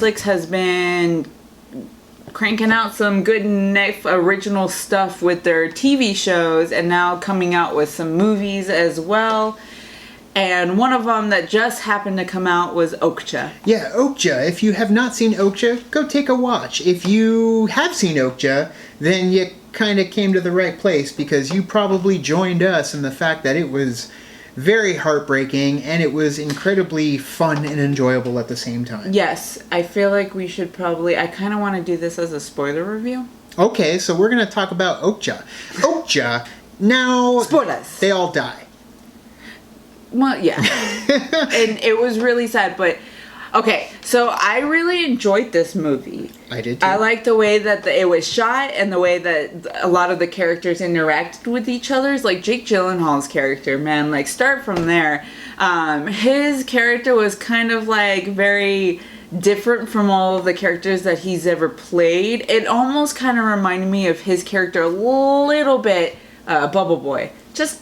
Netflix has been cranking out some good original stuff with their TV shows, and now coming out with some movies as well. And one of them that just happened to come out was Okja. Yeah, Okja. If you have not seen Okja, go take a watch. If you have seen Okja, then you kind of came to the right place, because you probably joined us in the fact that it was very heartbreaking and it was incredibly fun and enjoyable at the same time. Yes, I feel like we should probably... I kind of want to do this as a spoiler review. Okay, so we're going to talk about Okja. Okja, now... Spoilers! They all die. Well, yeah. And it was really sad, but... Okay, so I really enjoyed this movie. I did too. I liked the way that it was shot and the way that a lot of the characters interacted with each other. Like Jake Gyllenhaal's character, man, like start from there. His character was kind of like very different from all of the characters that he's ever played. It almost kind of reminded me of his character a little bit, Bubble Boy. Just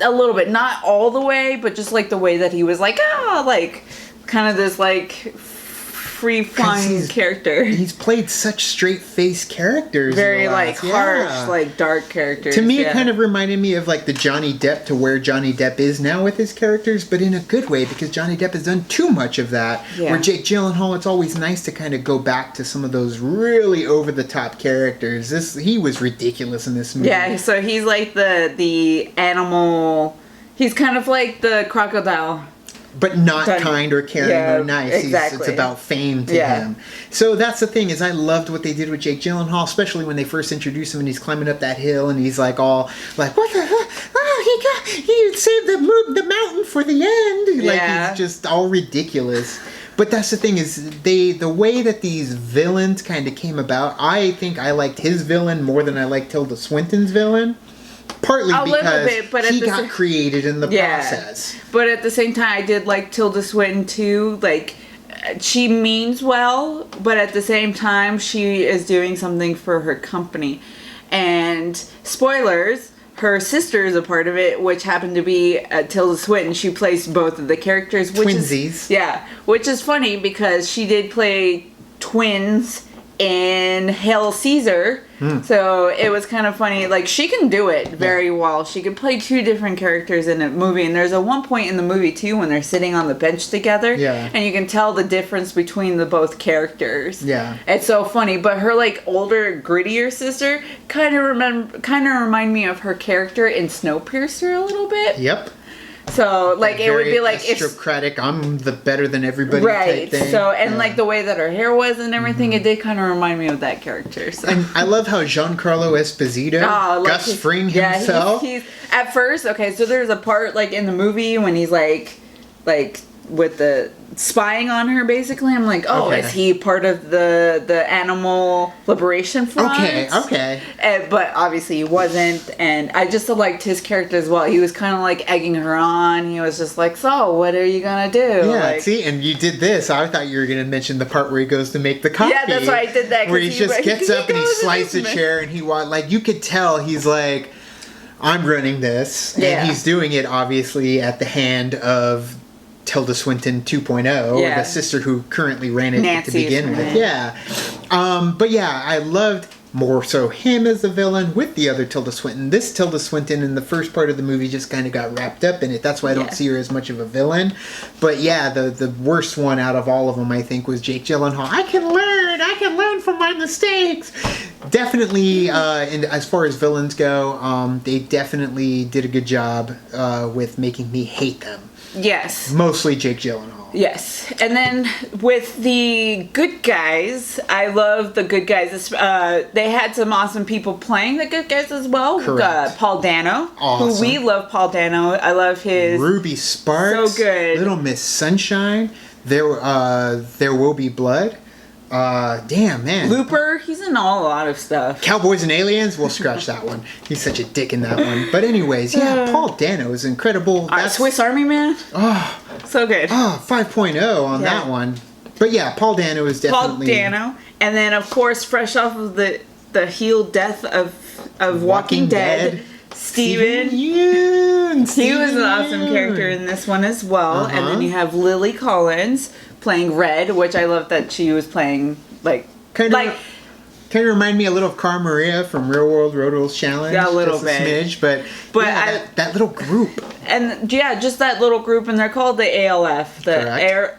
a little bit, not all the way, but just like the way that he was like, like kind of this like free fun character. He's played such straight-faced characters. Very like harsh, like dark characters. To me, it kind of reminded me of like the Johnny Depp to where Johnny Depp is now with his characters, but in a good way, because Johnny Depp has done too much of that. Yeah. Where Jake Gyllenhaal, it's always nice to kind of go back to some of those really over-the-top characters. He was ridiculous in this movie. Yeah, so he's like the animal. He's kind of like the crocodile. But not kind or caring or nice. Exactly. It's about fame to him. So that's the thing, is I loved what they did with Jake Gyllenhaal, especially when they first introduced him and he's climbing up that hill and he's like all like, what the hell? Oh, he saved the mountain for the end. Like he's just all ridiculous. But that's the thing, is the way that these villains kind of came about, I think I liked his villain more than I liked Tilda Swinton's villain. Partly because he got created in the process. But at the same time, I did like Tilda Swinton too. Like, she means well, but at the same time, she is doing something for her company. And spoilers, her sister is a part of it, which happened to be Tilda Swinton. She plays both of the characters. Twinsies. Which is funny because she did play twins in Hail Caesar. So it was kind of funny. Like, she can do it very well. She could play two different characters in a movie. And there's a one point in the movie, too, when they're sitting on the bench together. Yeah. And you can tell the difference between the both characters. Yeah. It's so funny. But her, like, older, grittier sister kind of remind me of her character in Snowpiercer a little bit. Yep. So, like, it would be like... aristocratic, I'm the better than everybody type thing. So, and like the way that her hair was and everything, it did kind of remind me of that character. So. And I love how Giancarlo Esposito, Gus Fring himself. He's at first, okay, so there's a part, like, in the movie when he's, like, with the spying on her, basically. I'm like, is he part of the animal liberation front? Okay. But obviously he wasn't, and I just liked his character as well. He was kind of like egging her on. He was just like, so what are you gonna do? Yeah, like, see, and you did this. I thought you were gonna mention the part where he goes to make the coffee. Yeah, that's why I did that. Where he just gets up and he slides a chair and like, you could tell he's like, I'm running this, and he's doing it obviously at the hand of Tilda Swinton 2.0, the sister who currently ran it Nancy to begin with. Yeah. But yeah, I loved more so him as the villain with the other Tilda Swinton. This Tilda Swinton in the first part of the movie just kind of got wrapped up in it. That's why I don't see her as much of a villain. But yeah, the worst one out of all of them, I think, was Jake Gyllenhaal. I can learn from my mistakes. Definitely, as far as villains go, they definitely did a good job with making me hate them. Yes. Mostly Jake Gyllenhaal. Yes. And then with the good guys, I love the good guys. They had some awesome people playing the good guys as well. Correct. Paul Dano. Awesome. Who we love Paul Dano. I love his... Ruby Sparks. So good. Little Miss Sunshine. There Will Be Blood. Damn, man. Looper, he's in a lot of stuff. Cowboys and Aliens, we'll scratch that one. He's such a dick in that one. But anyways, Paul Dano is incredible. Swiss Army Man. Oh, so good. Oh, 5.0 on that one. But yeah, Paul Dano is definitely... Paul Dano. And then, of course, fresh off of the heel death of Walking Dead, Steven Yoon. He was an awesome character in this one as well. And then you have Lily Collins playing Red, which I love that she was playing Kind of remind me a little of Cara Maria from Real World Road Rules Challenge. Yeah, a little just bit. A smidge, but that little group. And yeah, just that little group, and they're called the ALF, the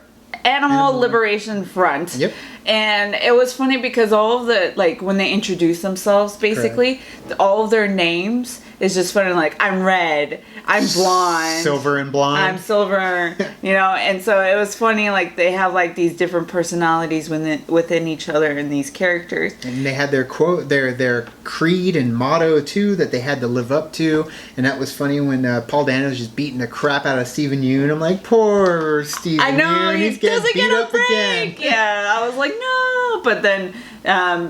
Animal Liberation Front. Yep. And it was funny because all of the, when they introduce themselves, basically, all of their names is just funny. Like, I'm red, I'm blonde. Silver and blonde. I'm silver, and so it was funny, they have, these different personalities within each other in these characters. And they had their quote, their creed and motto, too, that they had to live up to. And that was funny when Paul Dano was just beating the crap out of Steven Yeun. I'm like, poor Steven Yeun. I know, he doesn't get a break. Again. Yeah, I was like, no. But then,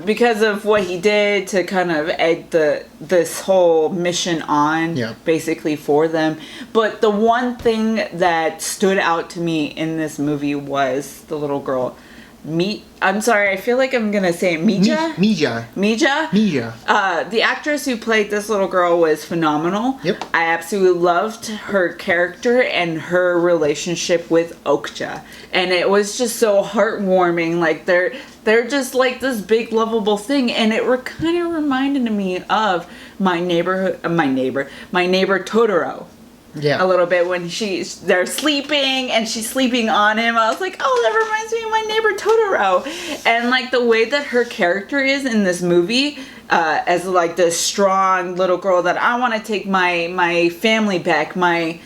because of what he did to kind of egg this whole mission on, basically for them. But the one thing that stood out to me in this movie was the little girl. I'm sorry, I feel like I'm going to say Mija? Mija. The actress who played this little girl was phenomenal. Yep. I absolutely loved her character and her relationship with Okja. And it was just so heartwarming. They're just like this big lovable thing. And it kind of reminded me of my neighbor Totoro. Yeah. A little bit when they're sleeping and she's sleeping on him. I was like, oh, that reminds me of my neighbor Totoro. And the way that her character is in this movie, as this strong little girl that I want to take my family back, my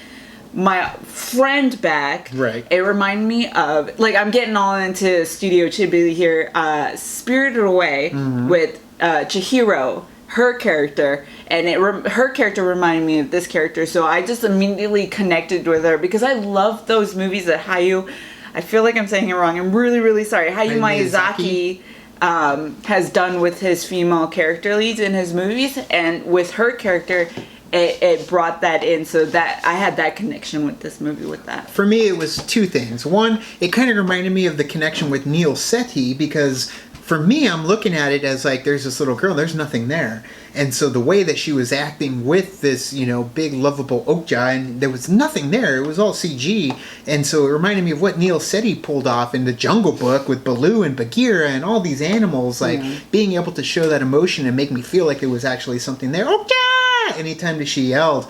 friend back. Right. It reminded me of, I'm getting all into Studio Ghibli here, Spirited Away with Chihiro. Her character, and her character reminded me of this character, so I just immediately connected with her because I love those movies that Hayao, I feel like I'm saying it wrong, I'm really, really sorry, Hayao Miyazaki has done with his female character leads in his movies, and with her character, it brought that in, so that I had that connection with this movie with that. For me, it was two things. One, it kind of reminded me of the connection with Neil Sethi, because for me, I'm looking at it as there's this little girl, there's nothing there. And so the way that she was acting with this, big lovable Okja, and there was nothing there. It was all CG. And so it reminded me of what Neil Sethi pulled off in the Jungle Book with Baloo and Bagheera and all these animals, being able to show that emotion and make me feel like there was actually something there. Okja! Anytime that she yelled,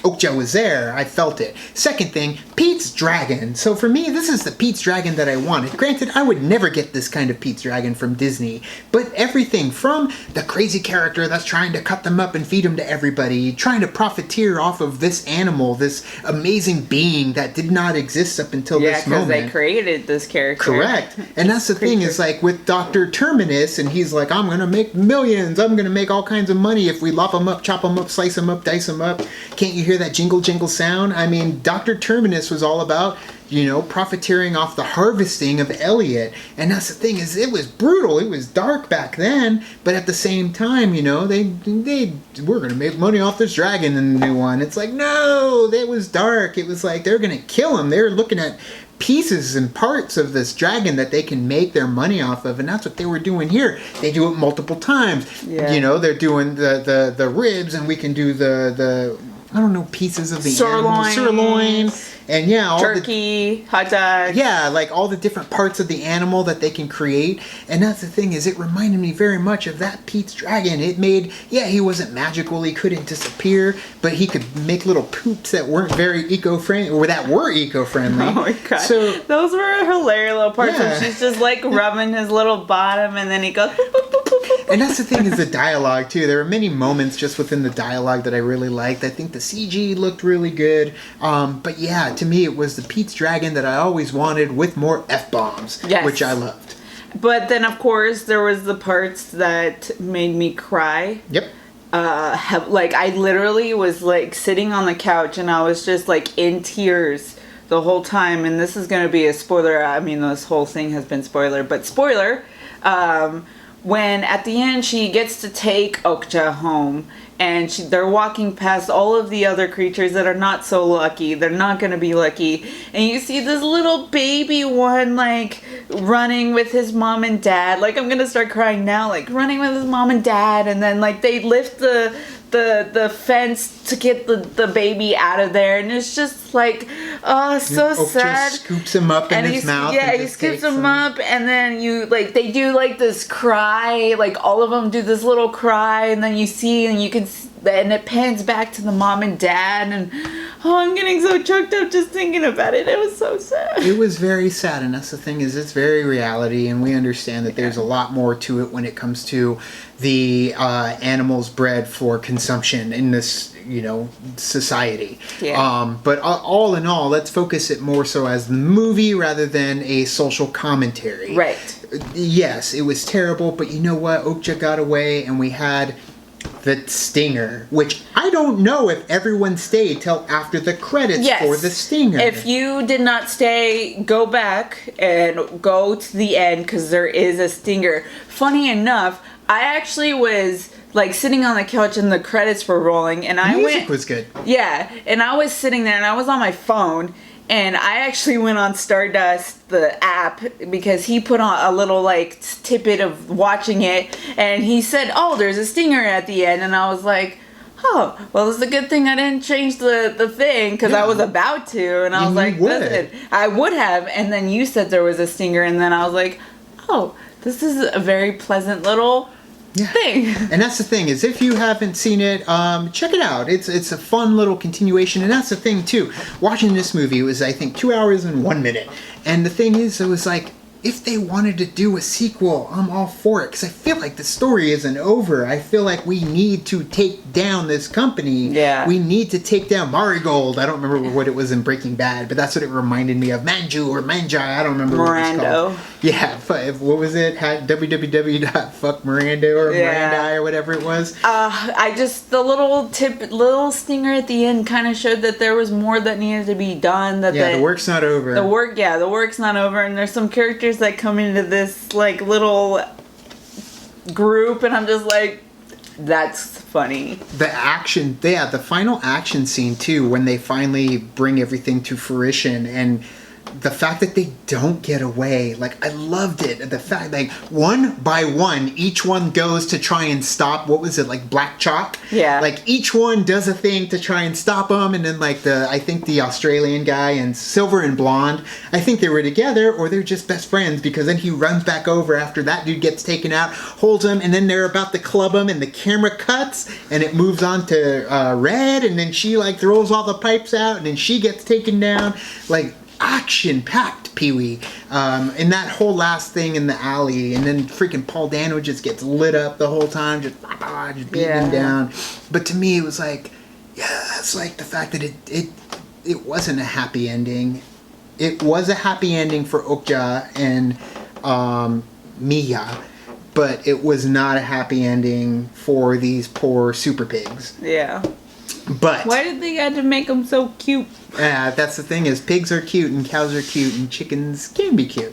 Okja was there. I felt it. Second thing, Pete's Dragon. So for me, this is the Pete's Dragon that I wanted. Granted, I would never get this kind of Pete's Dragon from Disney, but everything from the crazy character that's trying to cut them up and feed them to everybody, trying to profiteer off of this animal, this amazing being that did not exist up until this moment. Yeah, because they created this character. Correct. And that's the thing is with Dr. Terminus, and he's like, I'm going to make millions. I'm going to make all kinds of money if we lop them up, chop them up, slice them up, dice them up. Can't you hear that jingle jingle sound? I mean, Dr. Terminus was all about, profiteering off the harvesting of Elliot. And that's the thing is, it was brutal. It was dark back then, but at the same time, they were going to make money off this dragon in the new one. It's like, no, it was dark. It was like, they're going to kill him. They were looking at pieces and parts of this dragon that they can make their money off of, and that's what they were doing here. They do it multiple times. Yeah. They're doing the ribs, and we can do the I don't know, pieces of the sirloin, and all turkey, hot dog. Yeah, all the different parts of the animal that they can create. And that's the thing is, it reminded me very much of that Pete's Dragon. It made, he wasn't magical, he couldn't disappear, but he could make little poops that weren't very eco-friendly, or that were eco-friendly. Oh my god. So those were hilarious little parts when she's just rubbing his little bottom, and then he goes boop, boop, boop, boop, boop. And that's the thing is the dialogue too. There were many moments just within the dialogue that I really liked. I think the CG looked really good. But yeah, to me it was the Pete's Dragon that I always wanted with more F-bombs, which I loved. But then of course there was the parts that made me cry. Yep. I literally was sitting on the couch and I was just in tears the whole time. And this is going to be a spoiler. I mean, this whole thing has been spoiler, but spoiler. When at the end she gets to take Okja home, and they're walking past all of the other creatures that are not so lucky. They're not going to be lucky. And you see this little baby one, running with his mom and dad. I'm going to start crying now. Running with his mom and dad. And then, they lift the the fence to get the baby out of there, and it's just like, oh, so Okja sad. Scoops him up in his mouth. Yeah, he scoops him up, and then they do like this cry, like all of them do this little cry, and then you see, and you can, and it pans back to the mom and dad, and I'm getting so choked up just thinking about it. It was so sad. It was very sad, and that's the thing, is it's very reality, and we understand that there's a lot more to it when it comes to the animals bred for consumption in this, society. Yeah. But all in all, let's focus it more so as the movie rather than a social commentary. Right. Yes, it was terrible, but you know what? Okja got away, and we had the stinger, which I don't know if everyone stayed till after the credits for the stinger. If you did not stay, go back and go to the end, because there is a stinger. Funny enough, I actually was like sitting on the couch and the credits were rolling, and the music was good. Yeah, and I was sitting there and I was on my phone. And I actually went on Stardust, the app, because he put on a little, like, tidbit of watching it. And he said, oh, there's a stinger at the end. And I was like, oh, well, it's a good thing I didn't change the thing, because I was about to. And I was like, I would have. And then you said there was a stinger. And then I was like, oh, this is a very pleasant little thing. And that's the thing, is if you haven't seen it, check it out. It's a fun little continuation, and that's the thing too. Watching this movie, it was, I think, 2 hours and 1 minute. And the thing is, it was like, if they wanted to do a sequel, I'm all for it, because I feel like the story isn't over. I feel like we need to take down this company. Yeah. We need to take down Marigold. I don't remember what it was in Breaking Bad, but that's what it reminded me of. Manju or Manjai, I don't remember what it was called. Yeah, what was it? www.fuckmiranda or Miranda or whatever it was. The little stinger at the end kind of showed that there was more that needed to be done. That the work's not over. The work's not over, and there's some characters that come into this like little group, and I'm just like, that's funny. The action, the final action scene too, when they finally bring everything to fruition, and the fact that they don't get away, like, I loved it. The fact, like, one by one, each one goes to try and stop, what was it, like, Black Chalk? Yeah. Like, each one does a thing to try and stop them, and then, like, I think the Australian guy and Silver and Blonde, I think they were together, or they're just best friends, because then he runs back over after that dude gets taken out, holds him, and then they're about to club him, and the camera cuts, and it moves on to Red, and then she, like, throws all the pipes out, and then she gets taken down, like, action-packed Pee-wee. And that whole last thing in the alley, and then freaking Paul Dano just gets lit up the whole time, just beating him down. But to me, it was like, it's like the fact that it wasn't a happy ending. It was a happy ending for Okja and Mia, but it was not a happy ending for these poor super pigs. Yeah. But why did they have to make them so cute? That's the thing, is pigs are cute and cows are cute and chickens can be cute.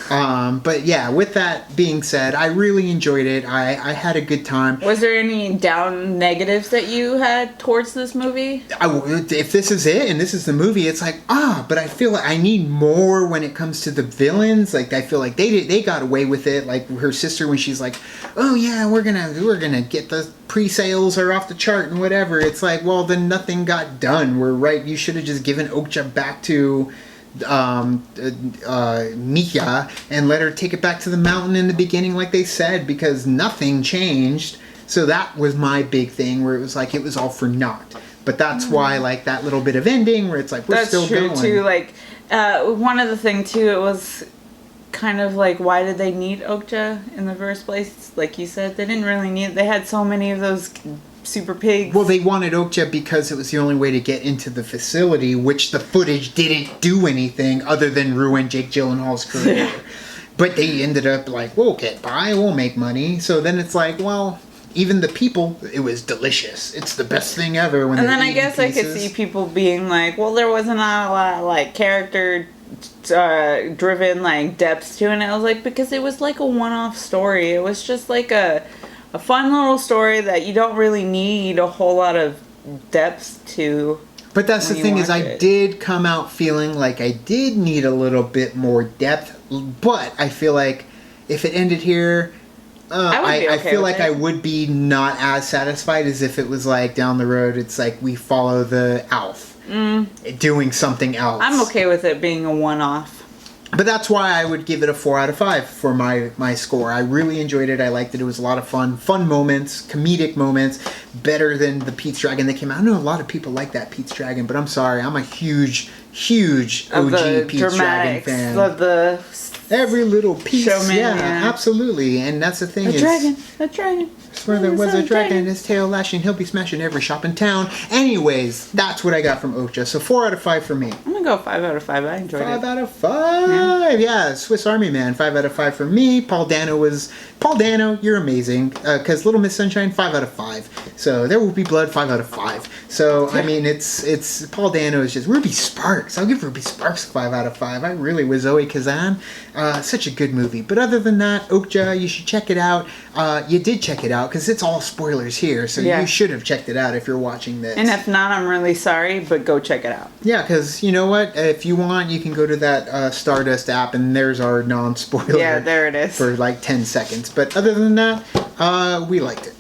But yeah, with that being said, I really enjoyed it. I had a good time. Was there any down negatives that you had towards this movie? If this is it and this is the movie, it's like, but I feel like I need more when it comes to the villains. Like, I feel like they got away with it. Like her sister, when she's like, oh yeah, we're gonna get the pre-sales are off the chart and whatever. It's like, well, then nothing got done. You should have just given Okja back to Mika and let her take it back to the mountain in the beginning, like they said, because nothing changed. So that was my big thing, where it was like it was all for naught. But that's why, like, that little bit of ending where it's like we're still going. That's true too. Like one of the things too, it was kind of like, why did they need Okja in the first place? Like you said, they didn't really need it. They had so many of those super pigs. Well, they wanted Okja because it was the only way to get into the facility, which the footage didn't do anything other than ruin Jake Gyllenhaal's career. But they ended up like, we'll get by, we'll make money. So then it's like, well, even the people, it was delicious. It's the best thing ever. And then I guess pieces. I could see people being like, well, there wasn't a lot of like character driven like depth to it. And I was like, because it was like a one-off story. It was just like a fun little story that you don't really need a whole lot of depth to. But that's the thing, is I did come out feeling like I did need a little bit more depth. But I feel like if it ended here, I feel like I would be not as satisfied as if it was like down the road. It's like we follow the Alf doing something else. I'm okay with it being a one-off. But that's why I would give it a 4 out of 5 for my score. I really enjoyed it. I liked it. It was a lot of fun moments, comedic moments, better than the Pete's Dragon that came out. I know a lot of people like that Pete's Dragon, but I'm sorry. I'm a huge OG Pete's Dragon fan. Of the every little piece. Showman, yeah, absolutely. And that's the thing. A dragon. Where there was a dragon, his tail lashing, he'll be smashing every shop in town. Anyways, that's what I got from Okja. So 4 out of 5 for me. I'm gonna go 5 out of 5. I enjoyed it. 5 out of 5. Yeah, Swiss Army Man. 5 out of 5 for me. Paul Dano, you're amazing. Because Little Miss Sunshine, 5 out of 5. So There Will Be Blood, 5 out of 5. So I mean, it's Paul Dano is just Ruby Sparks. I'll give Ruby Sparks 5 out of 5. I really with Zoe Kazan. Such a good movie. But other than that, Okja, you should check it out. You did check it out because it's all spoilers here, so you should have checked it out if you're watching this. And if not, I'm really sorry, but go check it out. Yeah, because you know what? If you want, you can go to that Stardust app, and there's our non-spoiler. Yeah, there it is. For like 10 seconds. But other than that, we liked it.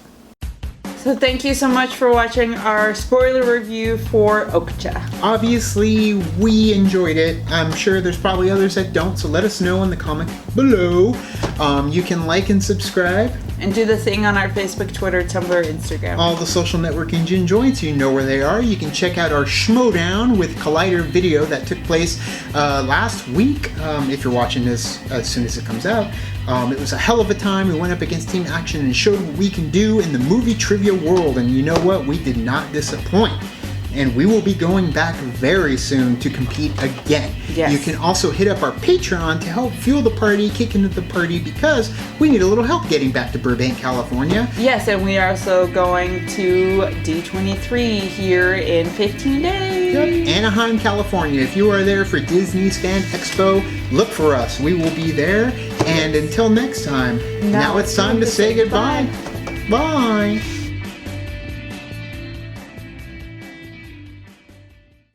So thank you so much for watching our spoiler review for Okja. Obviously, we enjoyed it. I'm sure there's probably others that don't, so let us know in the comment below. You can like and subscribe. And do the thing on our Facebook, Twitter, Tumblr, Instagram. All the social networking gin joints, you know where they are. You can check out our Schmodown with Collider video that took place last week, if you're watching this as soon as it comes out. It was a hell of a time. We went up against Team Action and showed what we can do in the movie trivia world. And you know what? We did not disappoint. And we will be going back very soon to compete again. Yes. You can also hit up our Patreon to help fuel the party, kick into the party, because we need a little help getting back to Burbank, California. Yes, and we are also going to D23 here in 15 days. Yep. Anaheim, California. If you are there for Disney's Fan Expo, look for us. We will be there. And until next time, now it's time to say goodbye. Bye.